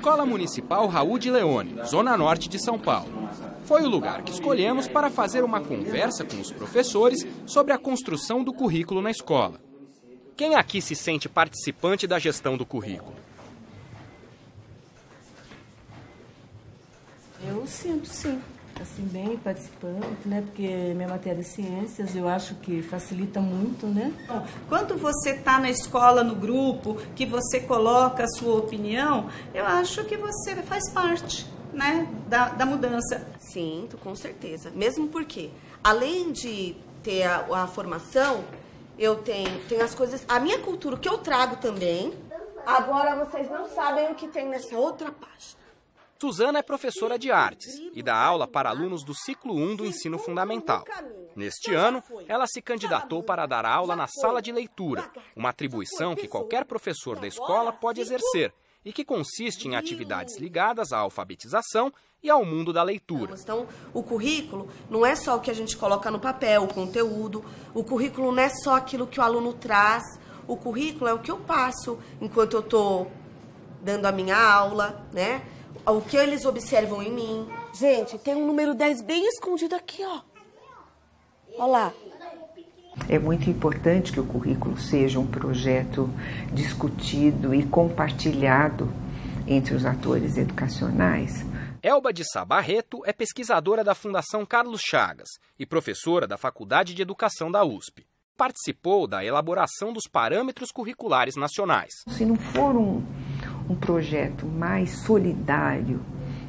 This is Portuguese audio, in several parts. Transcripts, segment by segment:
Escola Municipal Raul de Leone, Zona Norte de São Paulo. Foi o lugar que escolhemos para fazer uma conversa com os professores sobre a construção do currículo na escola. Quem aqui se sente participante da gestão do currículo? Eu sinto, sim. Assim, bem participante, né? Porque minha matéria é ciências, eu acho que facilita muito, né? Quando você está na escola, no grupo, que você coloca a sua opinião, eu acho que você faz parte, né, da mudança. Sinto, com certeza. Mesmo porque, além de ter a formação, eu tenho as coisas, a minha cultura, o que eu trago também. Agora vocês não sabem o que tem nessa outra página. Suzana é professora de artes e dá aula para alunos do ciclo 1 do ensino fundamental. Neste ano, ela se candidatou para dar aula na sala de leitura, uma atribuição que qualquer professor da escola pode exercer e que consiste em atividades ligadas à alfabetização e ao mundo da leitura. Então, o currículo não é só o que a gente coloca no papel, o conteúdo. O currículo não é só aquilo que o aluno traz. O currículo é o que eu passo enquanto eu estou dando a minha aula, né? O que eles observam em mim. Gente, tem um número 10 bem escondido aqui, ó. Olha lá. É muito importante que o currículo seja um projeto discutido e compartilhado entre os atores educacionais. Elba de Sá Barreto é pesquisadora da Fundação Carlos Chagas e professora da Faculdade de Educação da USP. Participou da elaboração dos parâmetros curriculares nacionais. Se não for um projeto mais solidário,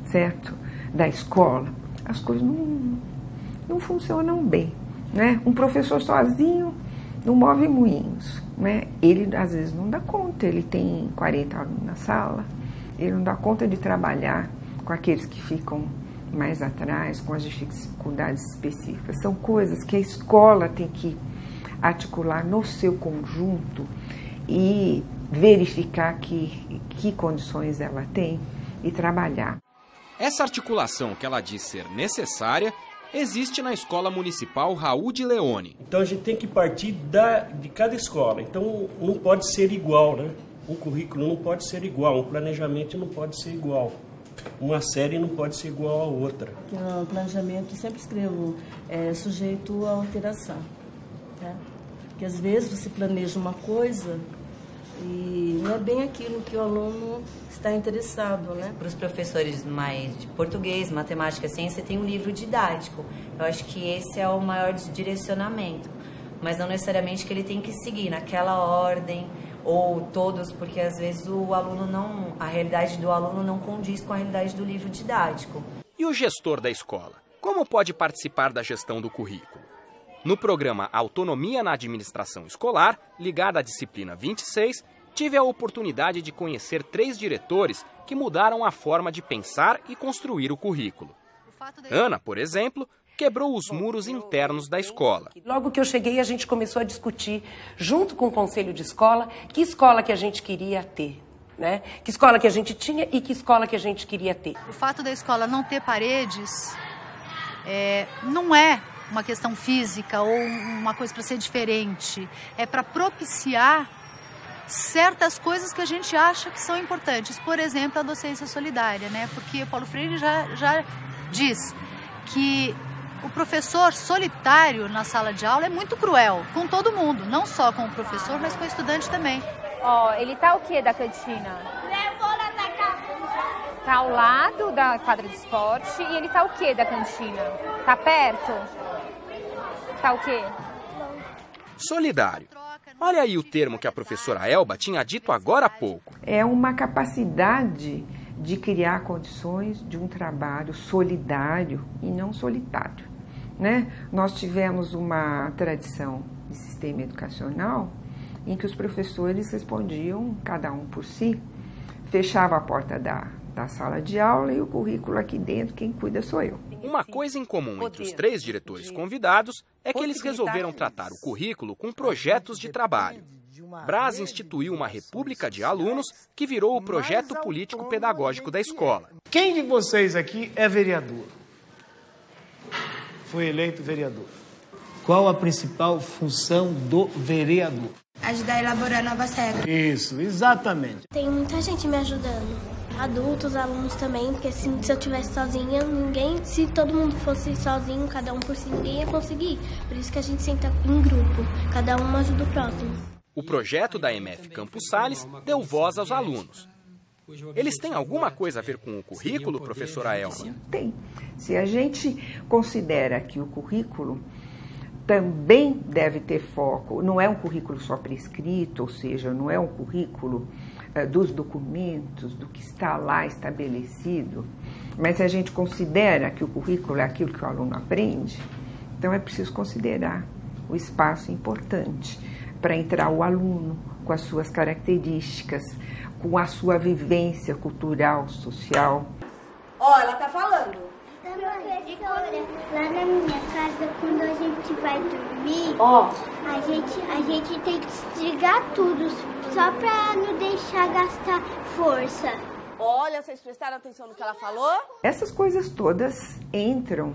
certo, da escola, as coisas não funcionam bem, né? Um professor sozinho não move moinhos, né? Ele às vezes não dá conta, ele tem 40 alunos na sala, ele não dá conta de trabalhar com aqueles que ficam mais atrás, com as dificuldades específicas. São coisas que a escola tem que articular no seu conjunto e verificar que condições ela tem e trabalhar. Essa articulação que ela diz ser necessária existe na Escola Municipal Raul de Leone. Então a gente tem que partir de cada escola. Então não pode ser igual, né? Um currículo não pode ser igual, um planejamento não pode ser igual. Uma série não pode ser igual a outra. No planejamento eu sempre escrevo sujeito a alteração, tá? Porque às vezes você planeja uma coisa e não é bem aquilo que o aluno está interessado, né? Para os professores mais de português, matemática, ciência, tem um livro didático. Eu acho que esse é o maior direcionamento, mas não necessariamente que ele tem que seguir naquela ordem ou todos, porque às vezes a realidade do aluno não condiz com a realidade do livro didático. E o gestor da escola? Como pode participar da gestão do currículo? No programa Autonomia na Administração Escolar, ligado à disciplina 26, tive a oportunidade de conhecer 3 diretores que mudaram a forma de pensar e construir o currículo. Ana, por exemplo, quebrou os muros internos da escola. Logo que eu cheguei, a gente começou a discutir, junto com o conselho de escola, que escola que a gente queria ter, né? Que escola que a gente tinha e que escola que a gente queria ter. O fato da escola não ter paredes não é uma questão física ou uma coisa para ser diferente. É para propiciar certas coisas que a gente acha que são importantes. Por exemplo, a docência solidária, né? Porque Paulo Freire já diz que o professor solitário na sala de aula é muito cruel com todo mundo, não só com o professor, mas com o estudante também. Ó, ele tá o quê da cantina? Tá ao lado da quadra de esporte e ele tá o quê da cantina? Tá perto? Tá o quê? Solidário. Olha aí o termo que a professora Elba tinha dito agora há pouco. É uma capacidade de criar condições de um trabalho solidário e não solitário, né? Nós tivemos uma tradição de sistema educacional em que os professores respondiam, cada um por si, fechava a porta da sala de aula e o currículo aqui dentro, quem cuida sou eu. Uma coisa em comum entre os 3 diretores convidados é que eles resolveram tratar o currículo com projetos de trabalho. Braz instituiu uma república de alunos que virou o projeto político-pedagógico da escola. Quem de vocês aqui é vereador? Foi eleito vereador. Qual a principal função do vereador? Ajudar a elaborar novas regras. Isso, exatamente. Tem muita gente me ajudando. adultos, alunos também, porque se eu estivesse sozinha, se todo mundo fosse sozinho, cada um por si, ninguém ia conseguir. Por isso que a gente senta em grupo, cada um ajuda o próximo. O projeto da EMF Campos Sales deu voz aos alunos. Eles têm alguma coisa a ver com o currículo, professora Elma? Tem. Se a gente considera que o currículo também deve ter foco, não é um currículo só prescrito, ou seja, não é um currículo dos documentos, do que está lá estabelecido, mas se a gente considera que o currículo é aquilo que o aluno aprende, então é preciso considerar o espaço importante para entrar o aluno com as suas características, com a sua vivência cultural, social. Ó, ela tá falando. Professora, lá na minha casa, quando a gente vai dormir, a gente tem que desligar tudo, só pra não deixar gastar força. Olha, vocês prestaram atenção no que ela falou? Essas coisas todas entram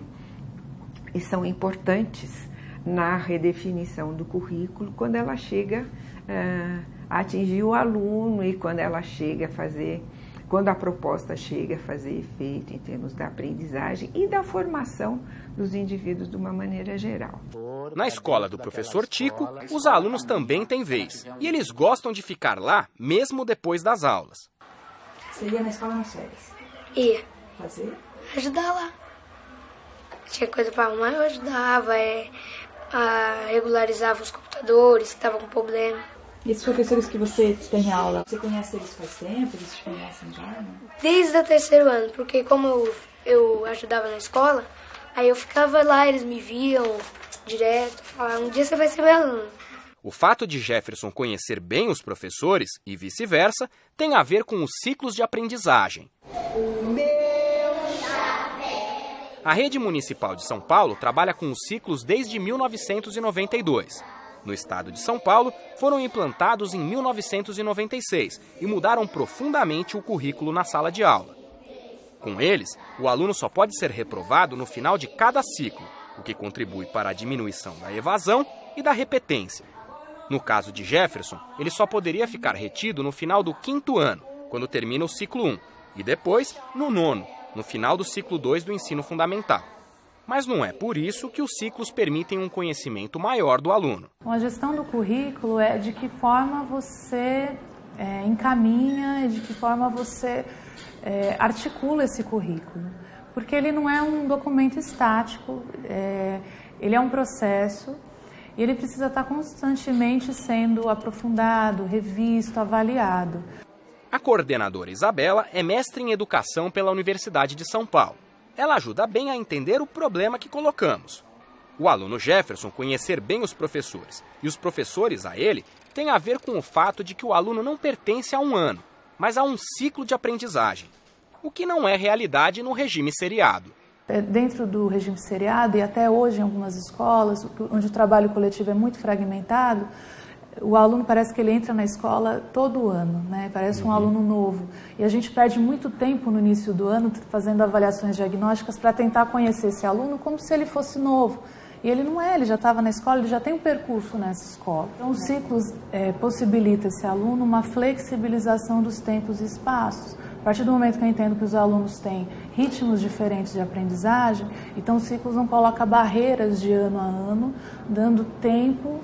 e são importantes na redefinição do currículo quando ela chega a atingir o aluno e quando ela chega a fazer, quando a proposta chega a fazer efeito em termos da aprendizagem e da formação dos indivíduos de uma maneira geral. Na escola do professor Tico, os alunos também têm vez e eles gostam de ficar lá mesmo depois das aulas. Você ia na escola nas férias? Ia. Fazer? Ajudar lá. Tinha coisa para arrumar, eu ajudava, regularizava os computadores que estavam com problema. E esses professores que você tem aula, você conhece eles faz tempo? Eles te conhecem já? Né? Desde o 3º ano, porque como eu ajudava na escola, aí eu ficava lá, eles me viam direto, falavam, um dia você vai ser meu aluno. O fato de Jefferson conhecer bem os professores e vice-versa tem a ver com os ciclos de aprendizagem. A Rede Municipal de São Paulo trabalha com os ciclos desde 1992. No estado de São Paulo, foram implantados em 1996 e mudaram profundamente o currículo na sala de aula. Com eles, o aluno só pode ser reprovado no final de cada ciclo, o que contribui para a diminuição da evasão e da repetência. No caso de Jefferson, ele só poderia ficar retido no final do 5º ano, quando termina o ciclo 1, e depois no 9º, no final do ciclo 2 do ensino fundamental. Mas não é por isso que os ciclos permitem um conhecimento maior do aluno. A gestão do currículo é de que forma você encaminha, de que forma você articula esse currículo. Porque ele não é um documento estático, ele é um processo e ele precisa estar constantemente sendo aprofundado, revisto, avaliado. A coordenadora Isabela é mestre em educação pela Universidade de São Paulo. Ela ajuda bem a entender o problema que colocamos. O aluno Jefferson conhecer bem os professores e os professores a ele tem a ver com o fato de que o aluno não pertence a um ano, mas a um ciclo de aprendizagem, o que não é realidade no regime seriado. Dentro do regime seriado e até hoje em algumas escolas, onde o trabalho coletivo é muito fragmentado, o aluno parece que ele entra na escola todo ano, né? Parece um aluno novo. E a gente perde muito tempo no início do ano fazendo avaliações diagnósticas para tentar conhecer esse aluno como se ele fosse novo. E ele não é, ele já estava na escola, ele já tem um percurso nessa escola. Então, os ciclos possibilitam esse aluno uma flexibilização dos tempos e espaços. A partir do momento que eu entendo que os alunos têm ritmos diferentes de aprendizagem, então os ciclos não colocam barreiras de ano a ano, dando tempo,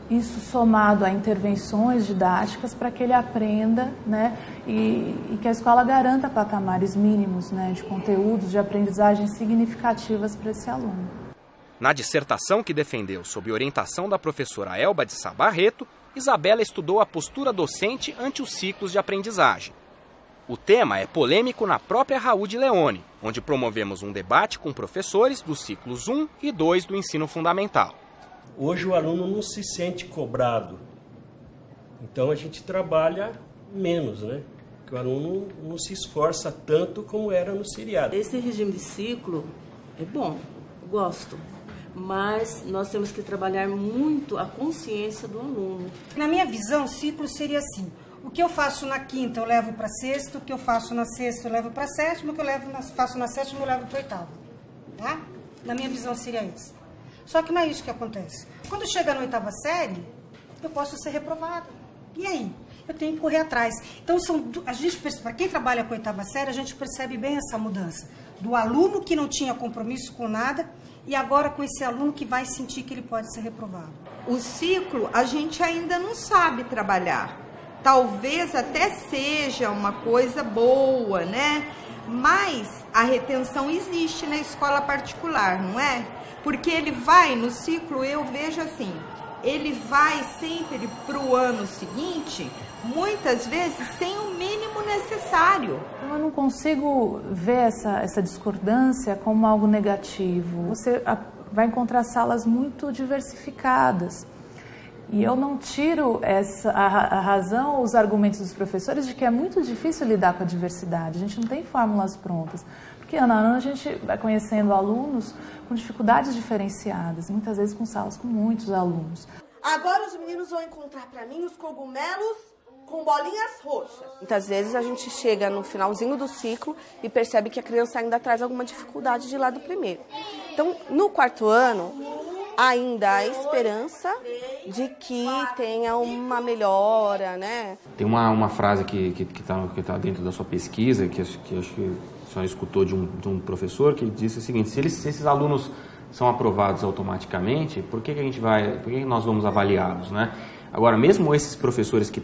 isso somado a intervenções didáticas para que ele aprenda, né, e que a escola garanta patamares mínimos, né, de conteúdos, de aprendizagem significativas para esse aluno. Na dissertação que defendeu sob orientação da professora Elba de Sá Barreto, Isabela estudou a postura docente ante os ciclos de aprendizagem. O tema é polêmico na própria Raul de Leone, onde promovemos um debate com professores dos ciclos 1 e 2 do ensino fundamental. Hoje o aluno não se sente cobrado, então a gente trabalha menos, né? Porque o aluno não se esforça tanto como era no seriado. Esse regime de ciclo é bom, eu gosto, mas nós temos que trabalhar muito a consciência do aluno. Na minha visão, ciclo seria assim: o que eu faço na quinta eu levo para sexta, o que eu faço na sexta eu levo para sétima, o que eu faço na sétima eu levo para oitava, tá? Na minha visão seria isso. Só que não é isso que acontece. Quando chega na 8ª série, eu posso ser reprovada. E aí? eu tenho que correr atrás. Então, para quem trabalha com a oitava série, a gente percebe bem essa mudança. Do aluno que não tinha compromisso com nada e agora com esse aluno que vai sentir que ele pode ser reprovado. O ciclo a gente ainda não sabe trabalhar. Talvez até seja uma coisa boa, né? Mas a retenção existe na escola particular, não é? Porque ele vai no ciclo, eu vejo assim, ele vai sempre para o ano seguinte, muitas vezes sem o mínimo necessário. Eu não consigo ver essa discordância como algo negativo. Você vai encontrar salas muito diversificadas. E eu não tiro a razão ou os argumentos dos professores de que é muito difícil lidar com a diversidade. A gente não tem fórmulas prontas. Porque ano a ano a gente vai conhecendo alunos com dificuldades diferenciadas, muitas vezes com salas com muitos alunos. Agora os meninos vão encontrar para mim os cogumelos com bolinhas roxas. Muitas vezes a gente chega no finalzinho do ciclo e percebe que a criança ainda traz alguma dificuldade de lá do primeiro. Então, no quarto ano, ainda há esperança de que tenha uma melhora, né? Tem uma frase que tá dentro da sua pesquisa, que acho que a senhora escutou de um professor, que disse o seguinte: se esses alunos são aprovados automaticamente, por que nós vamos avaliá-los, né? Agora, mesmo esses professores que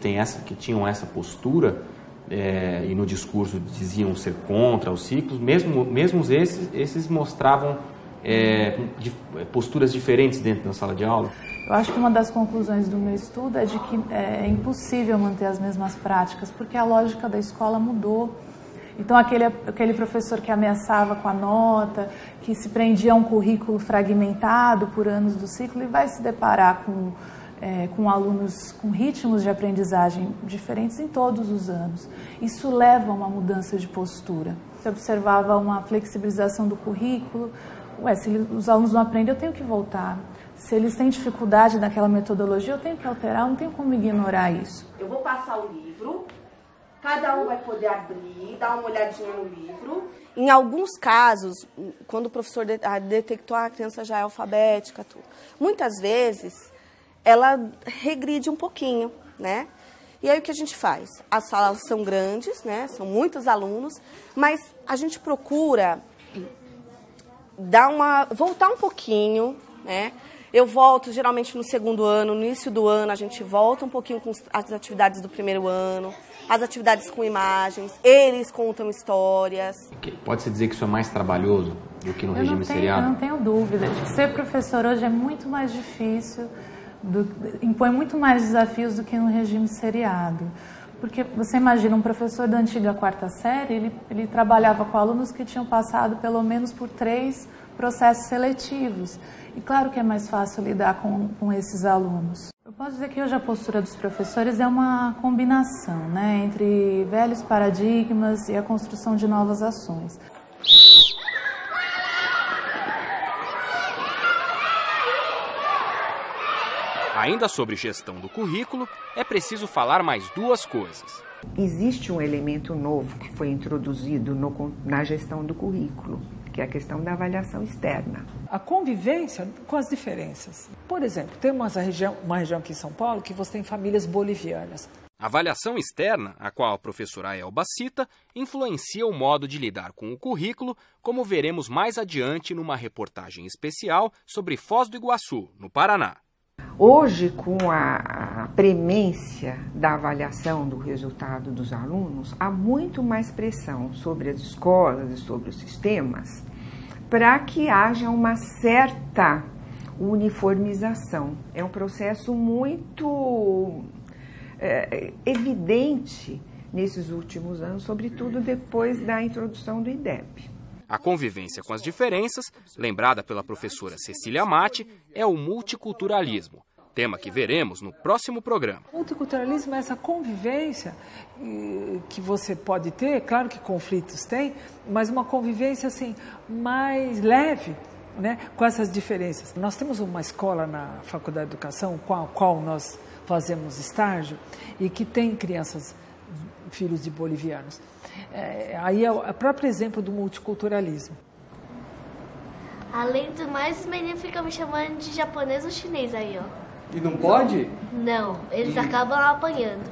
tinham essa postura e no discurso diziam ser contra os ciclos, mesmo esses mostravam posturas diferentes dentro da sala de aula. Eu acho que uma das conclusões do meu estudo é de que é impossível manter as mesmas práticas, porque a lógica da escola mudou. Então, aquele professor que ameaçava com a nota, que se prendia a um currículo fragmentado por anos do ciclo, ele vai se deparar com alunos com ritmos de aprendizagem diferentes em todos os anos. Isso leva a uma mudança de postura. Você observava uma flexibilização do currículo. Se os alunos não aprendem, eu tenho que voltar. Se eles têm dificuldade naquela metodologia, eu tenho que alterar, eu não tenho como ignorar isso. Eu vou passar o livro, cada um vai poder abrir, dar uma olhadinha no livro. Em alguns casos, quando o professor detectou a criança já é alfabética, tudo, muitas vezes ela regride um pouquinho, né? E aí o que a gente faz? As salas são grandes, né? São muitos alunos, mas a gente procura voltar um pouquinho, né? Eu volto geralmente no segundo ano, no início do ano a gente volta um pouquinho com as atividades do primeiro ano, as atividades com imagens, eles contam histórias. Pode-se dizer que isso é mais trabalhoso do que no regime seriado? Eu não tenho dúvida de que ser professor hoje é muito mais difícil, impõe muito mais desafios do que no regime seriado. Porque você imagina, um professor da antiga quarta série, ele trabalhava com alunos que tinham passado pelo menos por 3 processos seletivos. E claro que é mais fácil lidar com esses alunos. Eu posso dizer que hoje a postura dos professores é uma combinação, né, entre velhos paradigmas e a construção de novas ações. Ainda sobre gestão do currículo, é preciso falar mais 2 coisas. Existe um elemento novo que foi introduzido na gestão do currículo, que é a questão da avaliação externa. A convivência com as diferenças. Por exemplo, tem uma região aqui em São Paulo que você tem famílias bolivianas. A avaliação externa, a qual a professora Elba cita, influencia o modo de lidar com o currículo, como veremos mais adiante numa reportagem especial sobre Foz do Iguaçu, no Paraná. Hoje, com a premência da avaliação do resultado dos alunos, há muito mais pressão sobre as escolas e sobre os sistemas para que haja uma certa uniformização. É um processo muito evidente nesses últimos anos, sobretudo depois da introdução do IDEB. A convivência com as diferenças, lembrada pela professora Cecília Matti, é o multiculturalismo, tema que veremos no próximo programa. O multiculturalismo é essa convivência que você pode ter, claro que conflitos tem, mas uma convivência assim mais leve, né, com essas diferenças. Nós temos uma escola na Faculdade de Educação com a qual nós fazemos estágio e que tem crianças, filhos de bolivianos. Aí é o próprio exemplo do multiculturalismo. Além do mais, os meninos ficam me chamando de japonês ou chinês aí, ó. E não pode? Não, eles acabam apanhando.